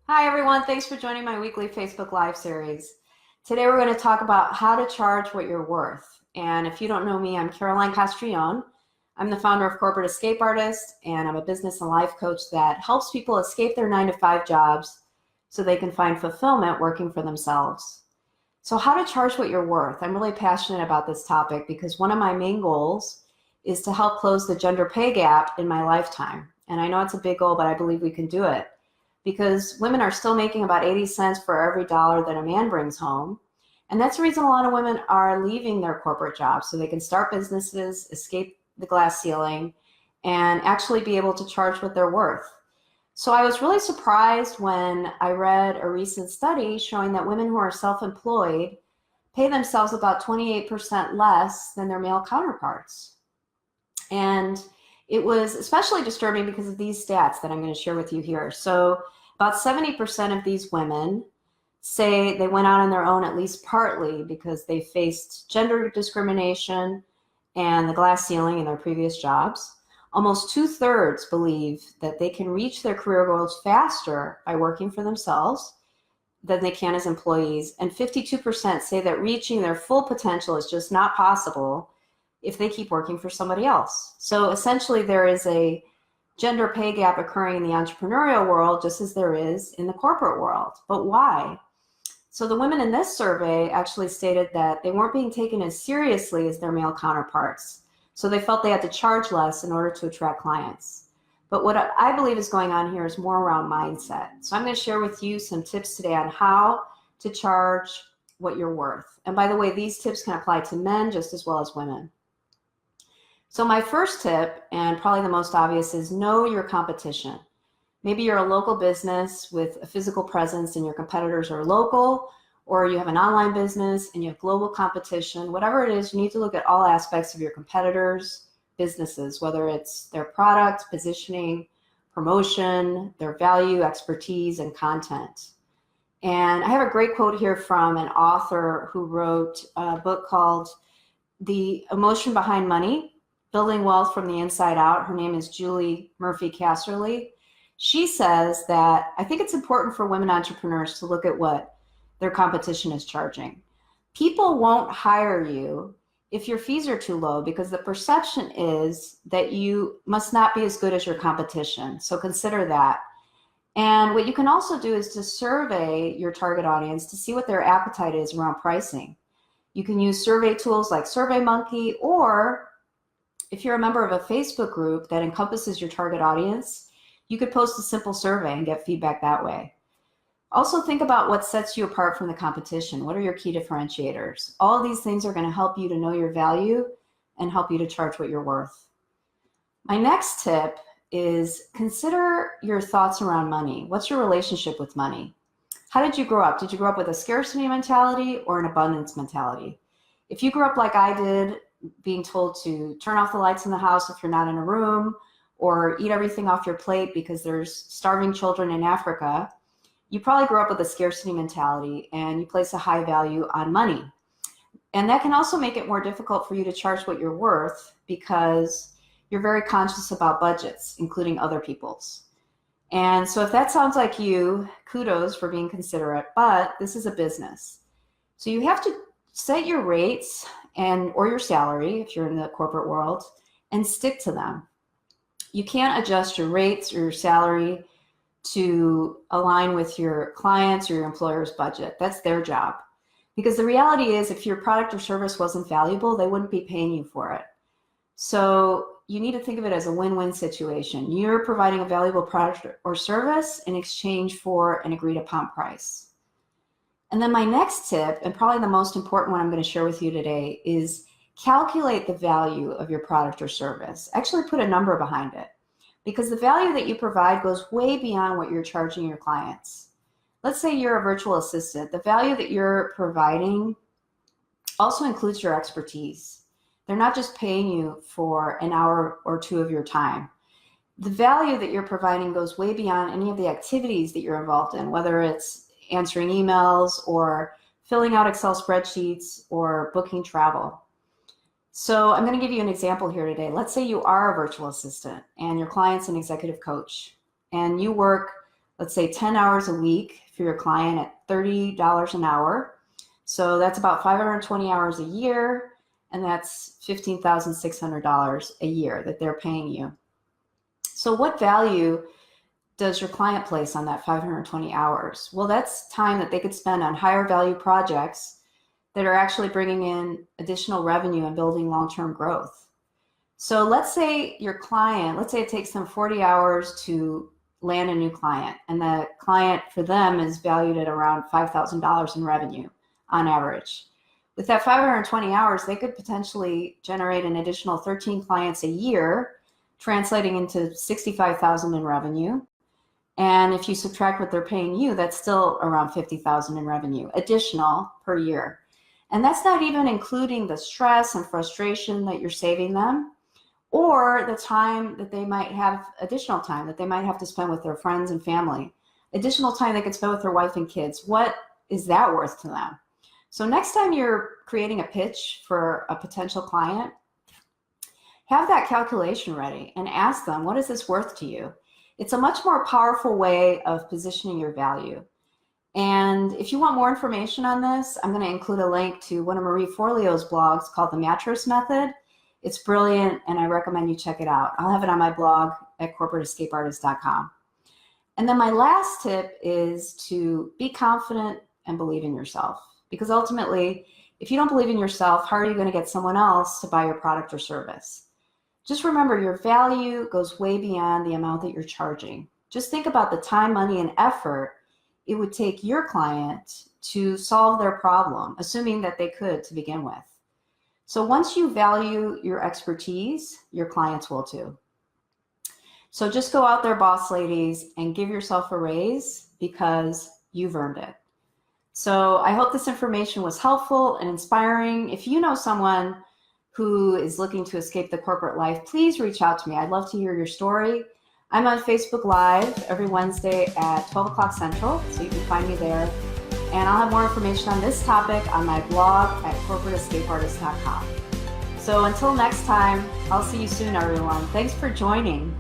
Hi everyone, thanks for joining my weekly Facebook Live series. Today we're going to talk about how to charge what you're worth. And if you don't know me, I'm Caroline Castrillon. I'm the founder of Corporate Escape Artist, and I'm a business and life coach that helps people escape their 9-to-5 jobs so they can find fulfillment working for themselves. So how to charge what you're worth. I'm really passionate about this topic because one of my main goals is to help close the gender pay gap in my lifetime. And I know it's a big goal, but I believe we can do it, because women are still making about 80 cents for every dollar that a man brings home. And that's the reason a lot of women are leaving their corporate jobs so they can start businesses, escape the glass ceiling, and actually be able to charge what they're worth. So I was really surprised when I read a recent study showing that women who are self-employed pay themselves about 28% less than their male counterparts. And it was especially disturbing because of these stats that I'm going to share with you here. So about 70% of these women say they went out on their own at least partly because they faced gender discrimination and the glass ceiling in their previous jobs. Almost 2/3 believe that they can reach their career goals faster by working for themselves than they can as employees. And 52% say that reaching their full potential is just not possible if they keep working for somebody else. So essentially there is a gender pay gap occurring in the entrepreneurial world just as there is in the corporate world. But why? So the women in this survey actually stated that they weren't being taken as seriously as their male counterparts. So they felt they had to charge less in order to attract clients. But what I believe is going on here is more around mindset. So I'm going to share with you some tips today on how to charge what you're worth. And by the way, these tips can apply to men just as well as women. So my first tip, and probably the most obvious, is know your competition. Maybe you're a local business with a physical presence and your competitors are local, or you have an online business and you have global competition. Whatever it is, you need to look at all aspects of your competitors' businesses, whether it's their product, positioning, promotion, their value, expertise, and content. And I have a great quote here from an author who wrote a book called The Emotion Behind Money: Building Wealth from the Inside Out. Her name is Julie Murphy Casserly. She says that I think it's important for women entrepreneurs to look at what their competition is charging. People won't hire you if your fees are too low because the perception is that you must not be as good as your competition. So consider that. And what you can also do is to survey your target audience to see what their appetite is around pricing. You can use survey tools like SurveyMonkey, or if you're a member of a Facebook group that encompasses your target audience, you could post a simple survey and get feedback that way. Also think about what sets you apart from the competition. What are your key differentiators? All of these things are going to help you to know your value and help you to charge what you're worth. My next tip is consider your thoughts around money. What's your relationship with money? How did you grow up? Did you grow up with a scarcity mentality or an abundance mentality? If you grew up like I did, being told to turn off the lights in the house if you're not in a room, or eat everything off your plate because there's starving children in Africa, you probably grew up with a scarcity mentality and you place a high value on money. And that can also make it more difficult for you to charge what you're worth because you're very conscious about budgets, including other people's. And so if that sounds like you, kudos for being considerate, but this is a business. So you have to set your rates or your salary if you're in the corporate world and stick to them. You can't adjust your rates or your salary to align with your clients or your employer's budget. That's their job. Because the reality is, if your product or service wasn't valuable, they wouldn't be paying you for it. So you need to think of it as a win-win situation. You're providing a valuable product or service in exchange for an agreed upon price. And then my next tip, and probably the most important one I'm going to share with you today, is calculate the value of your product or service. Actually put a number behind it, because the value that you provide goes way beyond what you're charging your clients. Let's say you're a virtual assistant. The value that you're providing also includes your expertise. They're not just paying you for an hour or two of your time. The value that you're providing goes way beyond any of the activities that you're involved in, whether it's answering emails or filling out Excel spreadsheets or booking travel. So I'm going to give you an example here today. Let's say you are a virtual assistant and your client's an executive coach and you work let's say 10 hours a week for your client at $30 an hour. So that's about 520 hours a year, and that's $15,600 a year that they're paying you. So what value does your client place on that 520 hours? Well, that's time that they could spend on higher value projects that are actually bringing in additional revenue and building long-term growth. So let's say your client, let's say it takes them 40 hours to land a new client, and the client for them is valued at around $5,000 in revenue on average. With that 520 hours, they could potentially generate an additional 13 clients a year, translating into $65,000 in revenue. And if you subtract what they're paying you, that's still around $50,000 in revenue additional per year. And that's not even including the stress and frustration that you're saving them, or the time that they might have, additional time that they might have to spend with their friends and family, additional time they could spend with their wife and kids. What is that worth to them? So next time you're creating a pitch for a potential client, have that calculation ready and ask them, what is this worth to you? It's a much more powerful way of positioning your value. And if you want more information on this, I'm going to include a link to one of Marie Forleo's blogs called The Mattress Method. It's brilliant, and I recommend you check it out. I'll have it on my blog at corporateescapeartist.com. And then my last tip is to be confident and believe in yourself. Because ultimately, if you don't believe in yourself, how are you going to get someone else to buy your product or service? Just remember, your value goes way beyond the amount that you're charging. Just think about the time, money, and effort it would take your client to solve their problem, assuming that they could to begin with. So once you value your expertise, your clients will too. So just go out there, boss ladies, and give yourself a raise because you've earned it. So I hope this information was helpful and inspiring. If you know someone who is looking to escape the corporate life, please reach out to me. I'd love to hear your story. I'm on Facebook Live every Wednesday at 12 o'clock Central, so you can find me there. And I'll have more information on this topic on my blog at corporateescapeartist.com. So until next time, I'll see you soon, everyone. Thanks for joining.